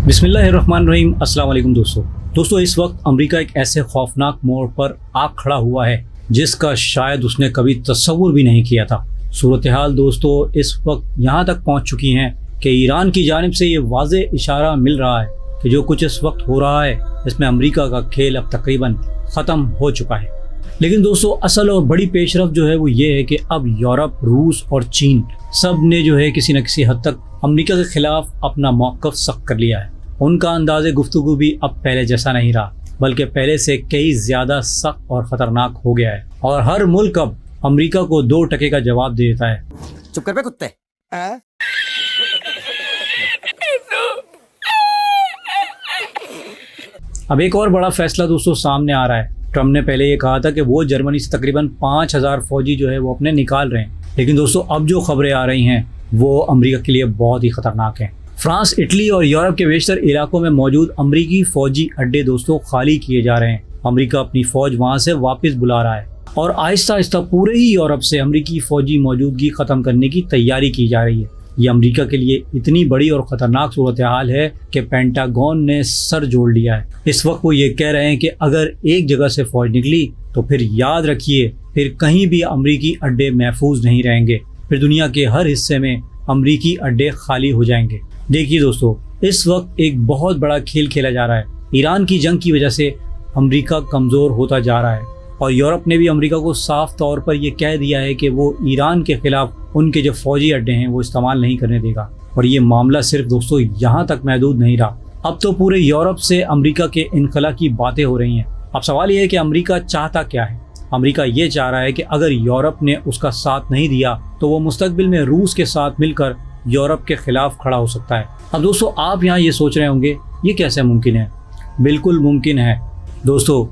बिस्मिल्लाहिर्रहमानिर्रहीम। अस्सलाम वालेकुम दोस्तों, इस वक्त अमेरिका एक ऐसे खौफनाक मोड़ पर आ खड़ा हुआ है जिसका शायद उसने कभी तस्वुर भी नहीं किया था। सूरत हाल दोस्तों इस वक्त यहाँ तक पहुँच चुकी हैं कि ईरान की जानिब से ये वाज़े इशारा मिल रहा है कि जो कुछ इस वक्त हो रहा है इसमें अमेरिका का खेल अब तकरीबन ख़त्म हो चुका है। लेकिन दोस्तों असल और बड़ी पेशरफ जो है वो ये है कि अब यूरोप, रूस और चीन सब ने जो है किसी न किसी हद तक अमेरिका के खिलाफ अपना मौक़िफ़ सख्त कर लिया है। उनका अंदाज़े गुफ्तगू भी अब पहले जैसा नहीं रहा, बल्कि पहले से कई ज़्यादा सख्त और ख़तरनाक हो गया है और हर मुल्क अब अमेरिका को 2 टके का जवाब दे देता है। चुप कर बे कुत्ते। अब एक और बड़ा फैसला दोस्तों सामने आ रहा है। ट्रम्प ने पहले ये कहा था कि वो जर्मनी से तकरीबन 5000 फौजी जो है वो अपने निकाल रहे हैं, लेकिन दोस्तों अब जो खबरें आ रही हैं वो अमेरिका के लिए बहुत ही ख़तरनाक हैं। फ्रांस, इटली और यूरोप के बेशतर इलाकों में मौजूद अमरीकी फौजी अड्डे दोस्तों खाली किए जा रहे हैं। अमेरिका अपनी फौज वहां से वापस बुला रहा है और आहिस्ता आहिस्ता पूरे ही यूरोप से अमरीकी फौजी मौजूदगी ख़त्म करने की तैयारी की जा रही है। ये अमेरिका के लिए इतनी बड़ी और ख़तरनाक सूरत हाल है कि पेंटागन ने सर जोड़ लिया है। इस वक्त वो ये कह रहे हैं कि अगर एक जगह से फौज निकली तो फिर याद रखिए फिर कहीं भी अमरीकी अड्डे महफूज नहीं रहेंगे, फिर दुनिया के हर हिस्से में अमरीकी अड्डे खाली हो जाएंगे। देखिए दोस्तों इस वक्त एक बहुत बड़ा खेल खेला जा रहा है। ईरान की जंग की वजह से अमेरिका कमज़ोर होता जा रहा है और यूरोप ने भी अमेरिका को साफ तौर पर यह कह दिया है कि वो ईरान के खिलाफ उनके जो फौजी अड्डे हैं वो इस्तेमाल नहीं करने देगा। और ये मामला सिर्फ दोस्तों यहाँ तक महदूद नहीं रहा, अब तो पूरे यूरोप से अमेरिका के इनखला की बातें हो रही हैं। अब सवाल ये है कि अमेरिका चाहता क्या है। अमेरिका ये चाह रहा है कि अगर यूरोप ने उसका साथ नहीं दिया तो वो मुस्तकबिल में रूस के साथ मिलकर यूरोप के खिलाफ खड़ा हो सकता है। अब दोस्तों आप यहाँ ये सोच रहे होंगे ये कैसे मुमकिन है। बिल्कुल मुमकिन है दोस्तों,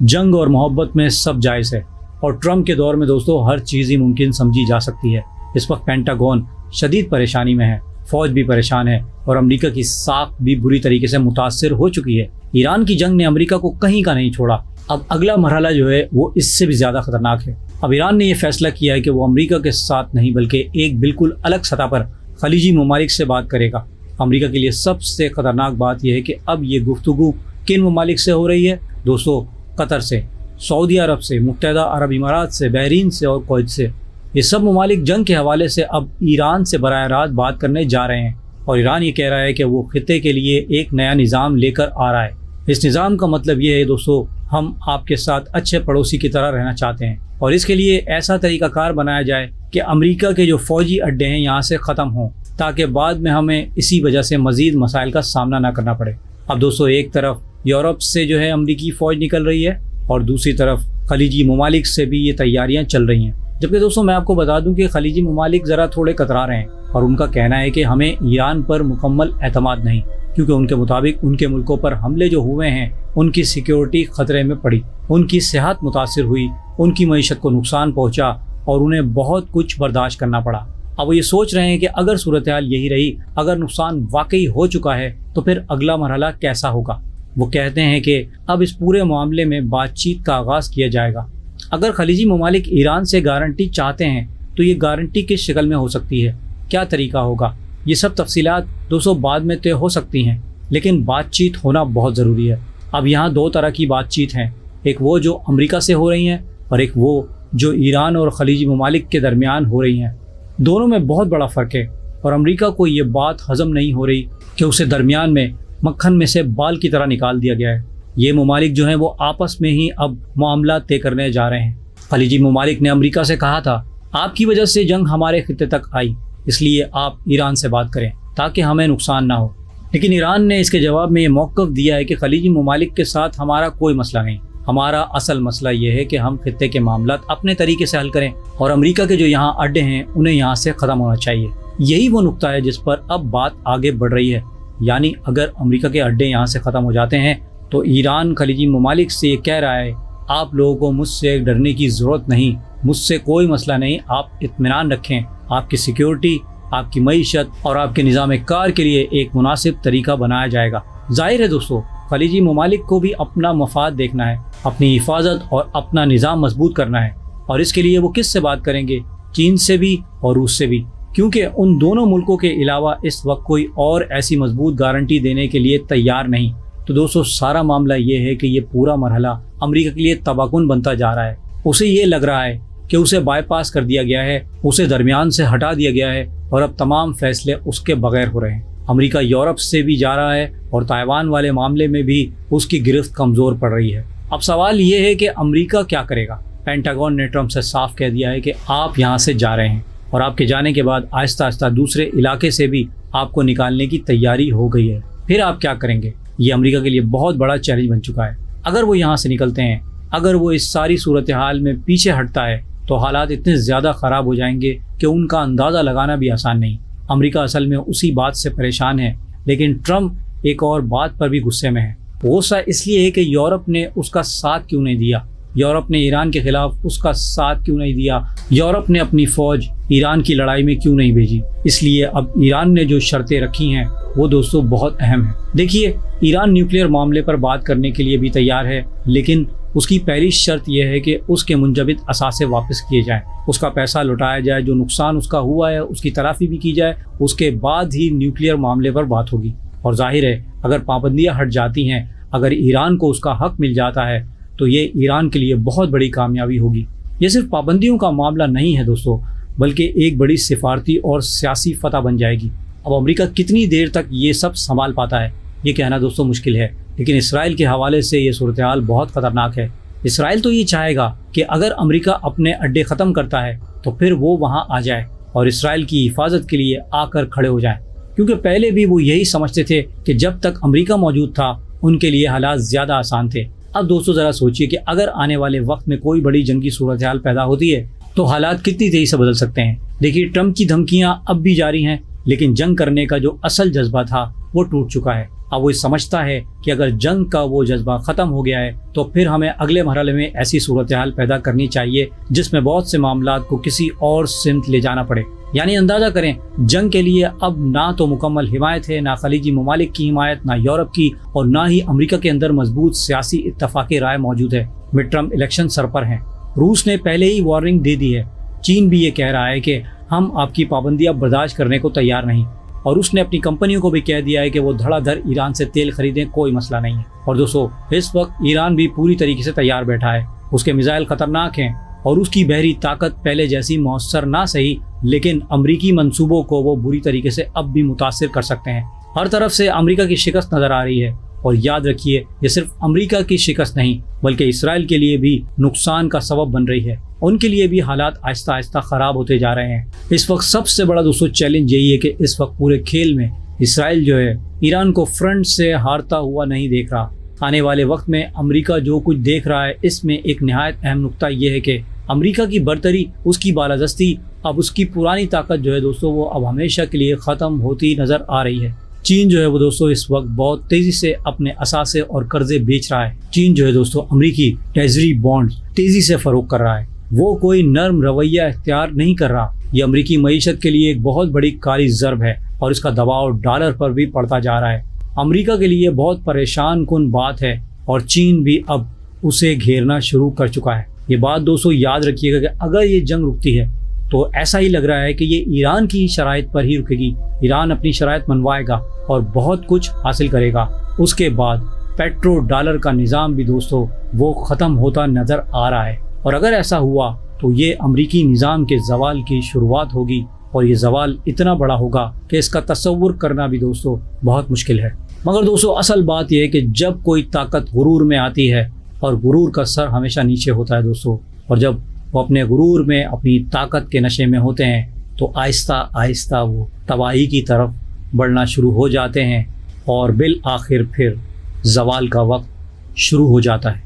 जंग और मोहब्बत में सब जायज़ है और ट्रम्प के दौर में दोस्तों हर चीज़ ही मुमकिन समझी जा सकती है। इस वक्त पेंटागन शदीद परेशानी में है, फौज भी परेशान है और अमेरिका की साख भी बुरी तरीके से मुतासर हो चुकी है। ईरान की जंग ने अमेरिका को कहीं का नहीं छोड़ा। अब अगला मरहला जो है वो इससे भी ज़्यादा खतरनाक है। अब ईरान ने यह फैसला किया है कि वो अमेरिका के साथ नहीं बल्कि एक बिल्कुल अलग सतह पर खलीजी ममालिक से बात करेगा। अमेरिका के लिए सबसे ख़तरनाक बात यह है कि अब ये गुफ्तगू किन ममालिक से हो रही है दोस्तों? कतर से, सऊदी अरब से, मुत्तहिदा अरब इमारात से, बहरीन से और कुवैत से। ये सब ममालिक जंग के हवाले से अब ईरान से बराह रास्त बात करने जा रहे हैं और ईरान ये कह रहा है कि वो खित्ते के लिए एक नया निज़ाम लेकर आ रहा है। इस निज़ाम का मतलब ये है दोस्तों हम आपके साथ अच्छे पड़ोसी की तरह रहना चाहते हैं और इसके लिए ऐसा तरीक़ाकार बनाया जाए कि अमेरिका के जो फ़ौजी अड्डे हैं यहाँ से ख़त्म हों ताकि बाद में हमें इसी वजह से मज़ीद मसाइल का सामना ना करना पड़े। अब दोस्तों एक तरफ यूरोप से जो है अमेरिकी फ़ौज निकल रही है और दूसरी तरफ खलीजी ममालिक से भी ये तैयारियाँ चल रही हैं। जबकि दोस्तों मैं आपको बता दूं कि खलीजी ममालिक ज़रा थोड़े कतरा रहे हैं और उनका कहना है कि हमें ईरान पर मुकम्मल एतमाद नहीं, क्योंकि उनके मुताबिक उनके मुल्कों पर हमले जो हुए हैं उनकी सिक्योरिटी ख़तरे में पड़ी, उनकी सेहत मुतासिर हुई, उनकी मईशत को नुकसान पहुँचा और उन्हें बहुत कुछ बर्दाश्त करना पड़ा। अब वो ये सोच रहे हैं कि अगर सूरत हाल यही रही, अगर नुकसान वाकई हो चुका है तो फिर अगला मरहला कैसा होगा। वो कहते हैं कि अब इस पूरे मामले में बातचीत का आगाज़ किया जाएगा। अगर खलीजी ममालिक ईरान से गारंटी चाहते हैं तो ये गारंटी किस शक्ल में हो सकती है, क्या तरीका होगा, ये सब तफसीलात दोस्तों बाद में तय हो सकती हैं, लेकिन बातचीत होना बहुत ज़रूरी है। अब यहाँ 2 तरह की बातचीत हैं, एक वो जो अमेरिका से हो रही हैं और एक वो जो ईरान और खलीजी ममालिक के दरमियान हो रही हैं। दोनों में बहुत बड़ा फ़र्क है और अमेरिका को ये बात हज़म नहीं हो रही कि उसे दरमियान में मक्खन में से बाल की तरह निकाल दिया गया है। ये ममालिक जो हैं वो आपस में ही अब मामला तय करने जा रहे हैं। खलीजी ममालिक ने अमेरिका से कहा था आपकी वजह से जंग हमारे खित्ते तक आई, इसलिए आप ईरान से बात करें ताकि हमें नुकसान ना हो। लेकिन ईरान ने इसके जवाब में ये मौक़िफ़ दिया है कि खलीजी ममालिक के साथ हमारा कोई मसला नहीं, हमारा असल मसला ये है कि हम खित्ते के मामला अपने तरीके से हल करें और अमेरिका के जो यहाँ अड्डे हैं उन्हें यहाँ से ख़त्म होना चाहिए। यही वो नुक्ता है जिस पर अब बात आगे बढ़ रही है। यानी अगर अमेरिका के अड्डे यहाँ से ख़त्म हो जाते हैं तो ईरान खलीजी ममालिक से ये कह रहा है आप लोगों को मुझसे डरने की ज़रूरत नहीं, मुझसे कोई मसला नहीं, आप इत्मीनान रखें, आपकी सिक्योरिटी, आपकी मईशत और आपके निज़ाम कार के लिए एक मुनासिब तरीका बनाया जाएगा। जाहिर है दोस्तों खलीजी ममालिक को भी अपना मफाद देखना है, अपनी हिफाजत और अपना निज़ाम मजबूत करना है और इसके लिए वो किस से बात करेंगे? चीन से भी और रूस से भी। क्योंकि उन दोनों मुल्कों के अलावा इस वक्त कोई और ऐसी मजबूत गारंटी देने के लिए तैयार नहीं। तो दोस्तों सारा मामला ये है कि ये पूरा मरहला अमेरिका के लिए तबाहकुन बनता जा रहा है। उसे ये लग रहा है कि उसे बाईपास कर दिया गया है, उसे दरमियान से हटा दिया गया है और अब तमाम फैसले उसके बगैर हो रहे हैं। अमेरिका यूरोप से भी जा रहा है और ताइवान वाले मामले में भी उसकी गिरफ्त कमज़ोर पड़ रही है। अब सवाल ये है कि अमेरिका क्या करेगा। पेंटागन ने ट्रंप से साफ कह दिया है कि आप यहाँ से जा रहे हैं और आपके जाने के बाद आहिस्ता आहिस्ता दूसरे इलाके से भी आपको निकालने की तैयारी हो गई है। फिर आप क्या करेंगे? ये अमेरिका के लिए बहुत बड़ा चैलेंज बन चुका है। अगर वो यहाँ से निकलते हैं, अगर वो इस सारी सूरत हाल में पीछे हटता है तो हालात इतने ज़्यादा ख़राब हो जाएंगे कि उनका अंदाज़ा लगाना भी आसान नहीं। अमेरिका असल में उसी बात से परेशान है, लेकिन ट्रंप एक और बात पर भी गुस्से में है। गुस्सा इसलिए है कि यूरोप ने उसका साथ क्यों नहीं दिया, यूरोप ने ईरान के खिलाफ उसका साथ क्यों नहीं दिया, यूरोप ने अपनी फ़ौज ईरान की लड़ाई में क्यों नहीं भेजी। इसलिए अब ईरान ने जो शर्तें रखी हैं वो दोस्तों बहुत अहम है। देखिए, ईरान न्यूक्लियर मामले पर बात करने के लिए भी तैयार है, लेकिन उसकी पहली शर्त यह है कि उसके मुंजबित असासे वापस किए जाएं, उसका पैसा लौटाया जाए, जो नुकसान उसका हुआ है उसकी तलाफी भी की जाए। उसके बाद ही न्यूक्लियर मामले पर बात होगी। और जाहिर है अगर पाबंदियां हट जाती हैं, अगर ईरान को उसका हक मिल जाता है तो ये ईरान के लिए बहुत बड़ी कामयाबी होगी। ये सिर्फ पाबंदियों का मामला नहीं है दोस्तों, बल्कि एक बड़ी सिफारती और सियासी फतह बन जाएगी। अब अमेरिका कितनी देर तक ये सब संभाल पाता है ये कहना दोस्तों मुश्किल है, लेकिन इसराइल के हवाले से ये सूरत हाल बहुत ख़तरनाक है। इसराइल तो ये चाहेगा कि अगर अमेरिका अपने अड्डे ख़त्म करता है तो फिर वो वहाँ आ जाए और इसराइल की हिफाजत के लिए आकर खड़े हो जाए, क्योंकि पहले भी वो यही समझते थे कि जब तक अमेरिका मौजूद था उनके लिए हालात ज़्यादा आसान थे। अब दोस्तों ज़रा सोचिए कि अगर आने वाले वक्त में कोई बड़ी जंगी सूरत हाल पैदा होती है तो हालात कितनी तेज़ी से बदल सकते हैं। देखिए, ट्रंप की धमकियाँ अब भी जारी हैं, लेकिन जंग करने का जो असल जज्बा था वो टूट चुका है। अब वो समझता है कि अगर जंग का वो जज्बा ख़त्म हो गया है तो फिर हमें अगले मरहले में ऐसी सूरत हाल पैदा करनी चाहिए जिसमें बहुत से मामलात को किसी और सिमत ले जाना पड़े। यानी अंदाज़ा करें, जंग के लिए अब ना तो मुकम्मल हिमायत है, ना खलीजी ममालिक की हिमायत, ना यूरोप की, और ना ही अमेरिका के अंदर मजबूत सियासी इत्तफाक़ी राय मौजूद है। मिड टर्म इलेक्शन सर पर हैं। रूस ने पहले ही वार्निंग दे दी है। चीन भी ये कह रहा है कि हम आपकी पाबंदियां बर्दाश्त करने को तैयार नहीं, और उसने अपनी कंपनियों को भी कह दिया है कि वो धड़ाधड़ ईरान से तेल खरीदें, कोई मसला नहीं है। और दोस्तों इस वक्त ईरान भी पूरी तरीके से तैयार बैठा है। उसके मिसाइल खतरनाक हैं और उसकी बहरी ताकत पहले जैसी मौसर ना सही, लेकिन अमरीकी मंसूबों को वो बुरी तरीके से अब भी मुतासिर कर सकते हैं। हर तरफ से अमरीका की शिकस्त नजर आ रही है, और याद रखिए ये सिर्फ अमरीका की शिकस्त नहीं बल्कि इसराइल के लिए भी नुकसान का सबब बन रही है। उनके लिए भी हालात आहिस्ता आहिस्ता ख़राब होते जा रहे हैं। इस वक्त सबसे बड़ा दोस्तों चैलेंज यही है कि इस वक्त पूरे खेल में इसराइल जो है ईरान को फ्रंट से हारता हुआ नहीं देख रहा। आने वाले वक्त में अमरीका जो कुछ देख रहा है, इसमें एक निहायत अहम नुक्ता ये है कि अमरीका की बरतरी, उसकी बालादस्ती, अब उसकी पुरानी ताकत जो है दोस्तों वो अब हमेशा के लिए ख़त्म होती नज़र आ रही है। चीन जो है वो दोस्तों इस वक्त बहुत तेज़ी से अपने असासे और कर्जे बेच रहा है। चीन जो है दोस्तों अमरीकी ट्रेजरी बॉन्ड तेज़ी से फ़रोख्त कर रहा है। वो कोई नर्म रवैया इख्तियार नहीं कर रहा। ये अमरीकी मईशत के लिए एक बहुत बड़ी काली ज़रब है और इसका दबाव डॉलर पर भी पड़ता जा रहा है। अमरीका के लिए बहुत परेशान कुन बात है और चीन भी अब उसे घेरना शुरू कर चुका है। ये बात दोस्तों याद रखिएगा कि अगर ये जंग रुकती है तो ऐसा ही लग रहा है कि ये ईरान की शराइत पर ही रुकेगी। ईरान अपनी शराइत मनवाएगा और बहुत कुछ हासिल करेगा। उसके बाद पेट्रो डॉलर का निज़ाम भी दोस्तों वो ख़त्म होता नज़र आ रहा है, और अगर ऐसा हुआ तो ये अमरीकी निज़ाम के ज़वाल की शुरुआत होगी, और ये ज़वाल इतना बड़ा होगा कि इसका तसव्वुर करना भी दोस्तों बहुत मुश्किल है। मगर दोस्तों असल बात यह है कि जब कोई ताकत गुरूर में आती है, और गुरूर का सर हमेशा नीचे होता है दोस्तों, और जब वो अपने गुरूर में अपनी ताकत के नशे में होते हैं तो आहिस्ता आहिस्ता वो तबाही की तरफ बढ़ना शुरू हो जाते हैं, और बिल आखिर फिर ज़वाल का वक्त शुरू हो जाता है।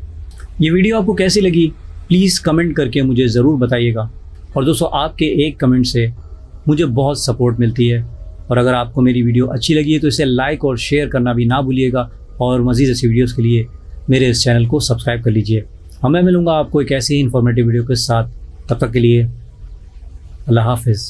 ये वीडियो आपको कैसी लगी प्लीज़ कमेंट करके मुझे ज़रूर बताइएगा। और दोस्तों आपके एक कमेंट से मुझे बहुत सपोर्ट मिलती है, और अगर आपको मेरी वीडियो अच्छी लगी है तो इसे लाइक और शेयर करना भी ना भूलिएगा, और मज़ीद ऐसी वीडियोज़ के लिए मेरे इस चैनल को सब्सक्राइब कर लीजिए। मैं मिलूँगा आपको एक ऐसी ही इन्फॉर्मेटिव वीडियो के साथ। तब तक के लिए अल्लाह हाफिज़।